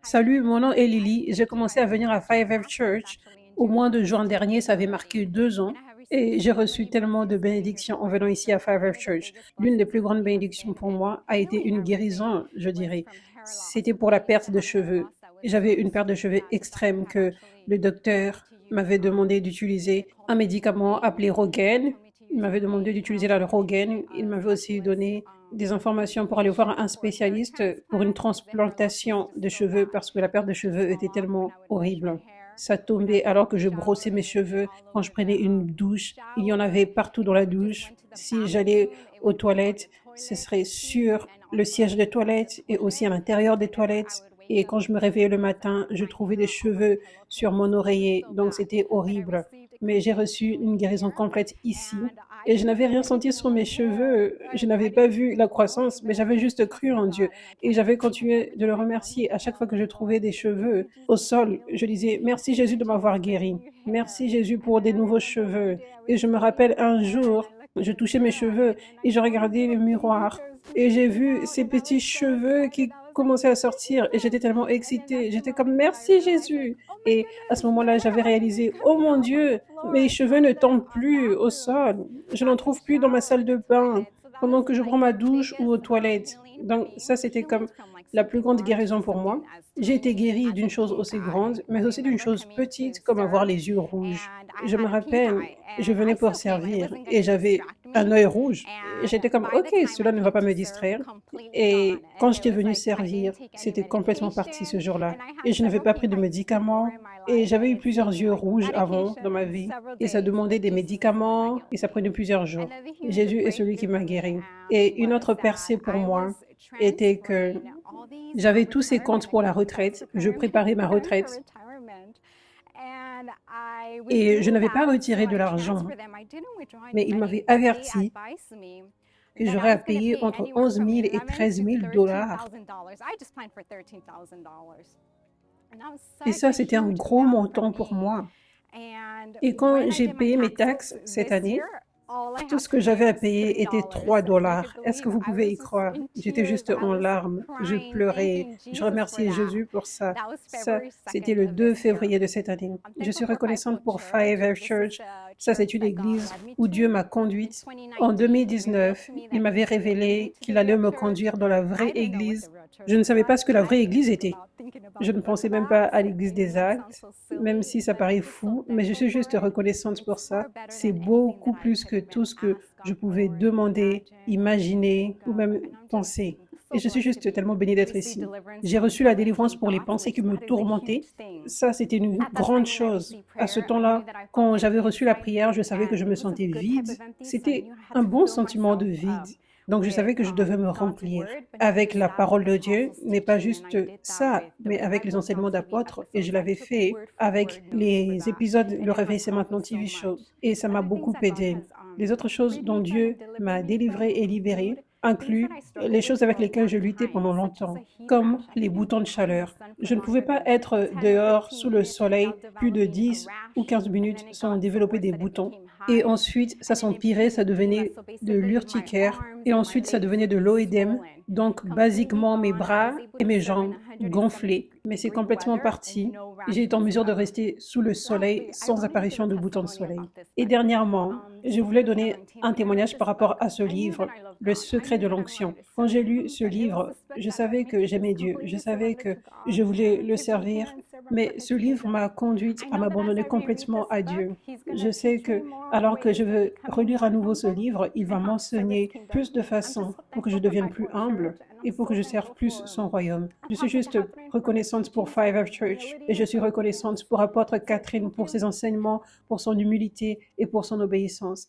Salut, mon nom est Lily. J'ai commencé à venir à Five F Church au mois de juin dernier. Ça avait marqué 2 ans. Et j'ai reçu tellement de bénédictions en venant ici à Five F Church. L'une des plus grandes bénédictions pour moi a été une guérison, je dirais. C'était pour la perte de cheveux. J'avais une perte de cheveux extrême que le docteur m'avait demandé d'utiliser un médicament appelé Rogaine. Il m'avait demandé d'utiliser la Rogaine. Il m'avait aussi donné des informations pour aller voir un spécialiste pour une transplantation de cheveux parce que la perte de cheveux était tellement horrible. Ça tombait alors que je brossais mes cheveux, quand je prenais une douche. Il y en avait partout dans la douche. Si j'allais aux toilettes, ce serait sur le siège des toilettes et aussi à l'intérieur des toilettes. Et quand je me réveillais le matin, je trouvais des cheveux sur mon oreiller. Donc c'était horrible. Mais j'ai reçu une guérison complète ici et je n'avais rien senti sur mes cheveux. Je n'avais pas vu la croissance, mais j'avais juste cru en Dieu. Et j'avais continué de le remercier. À chaque fois que je trouvais des cheveux au sol, je disais merci Jésus de m'avoir guéri. Merci Jésus pour des nouveaux cheveux. Et je me rappelle un jour, je touchais mes cheveux et je regardais le miroir. Et j'ai vu ces petits cheveux qui commençaient à sortir et j'étais tellement excitée. J'étais comme merci Jésus. Et à ce moment-là, j'avais réalisé, oh mon Dieu, mes cheveux ne tombent plus au sol. Je n'en trouve plus dans ma salle de bain pendant que je prends ma douche ou aux toilettes. Donc ça, c'était comme la plus grande guérison pour moi. J'ai été guérie d'une chose aussi grande, mais aussi d'une chose petite comme avoir les yeux rouges. Je me rappelle, je venais pour servir et j'avais un œil rouge. J'étais comme, ok, cela ne va pas me distraire. Et quand j'étais venue servir, c'était complètement parti ce jour-là. Et je n'avais pas pris de médicaments. Et j'avais eu plusieurs yeux rouges avant dans ma vie. Et ça demandait des médicaments et ça prenait plusieurs jours. Jésus est celui qui m'a guéri. Et une autre percée pour moi était que j'avais tous ces comptes pour la retraite. Je préparais ma retraite et je n'avais pas retiré de l'argent. Mais il m'avait averti que j'aurais à payer entre 11 000 et 13 000 dollars. Et ça, c'était un gros montant pour moi. Et quand j'ai payé mes taxes cette année, tout ce que j'avais à payer était 3 dollars. Est-ce que vous pouvez y croire? J'étais juste en larmes, je pleurais, je remerciais Jésus pour ça. Ça, c'était le 2 février de cette année. Je suis reconnaissante pour Five F Church. Ça, c'est une église où Dieu m'a conduite. En 2019, il m'avait révélé qu'il allait me conduire dans la vraie église. Je ne savais pas ce que la vraie église était. Je ne pensais même pas à l'église des actes, même si ça paraît fou, mais je suis juste reconnaissante pour ça. C'est beaucoup plus que tout ce que je pouvais demander, imaginer ou même penser. Et je suis juste tellement bénie d'être ici. J'ai reçu la délivrance pour les pensées qui me tourmentaient. Ça, c'était une grande chose. À ce temps-là, quand j'avais reçu la prière, je savais que je me sentais vide. C'était un bon sentiment de vide. Donc, je savais que je devais me remplir avec la parole de Dieu, mais pas juste ça, mais avec les enseignements d'apôtres. Et je l'avais fait avec les épisodes Le Réveil, c'est maintenant TV Show. Et ça m'a beaucoup aidé. Les autres choses dont Dieu m'a délivré et libéré incluent les choses avec lesquelles je luttais pendant longtemps, comme les boutons de chaleur. Je ne pouvais pas être dehors sous le soleil plus de 10 ou 15 minutes sans développer des boutons. Et ensuite, ça s'empirait, ça devenait de l'urticaire. Et ensuite, ça devenait de l'oïdème. Donc, basiquement, mes bras et mes jambes gonflaient. Mais c'est complètement parti. J'ai été en mesure de rester sous le soleil sans apparition de boutons de soleil. Et dernièrement, je voulais donner un témoignage par rapport à ce livre, Le secret de l'onction. Quand j'ai lu ce livre, je savais que j'aimais Dieu. Je savais que je voulais le servir. Mais ce livre m'a conduite à m'abandonner complètement à Dieu. Je sais que alors que je veux relire à nouveau ce livre, il va m'enseigner plus de façons pour que je devienne plus humble et pour que je serve plus son royaume. Je suis juste reconnaissante pour Five F Church et je suis reconnaissante pour apôtre Catherine pour ses enseignements, pour son humilité et pour son obéissance.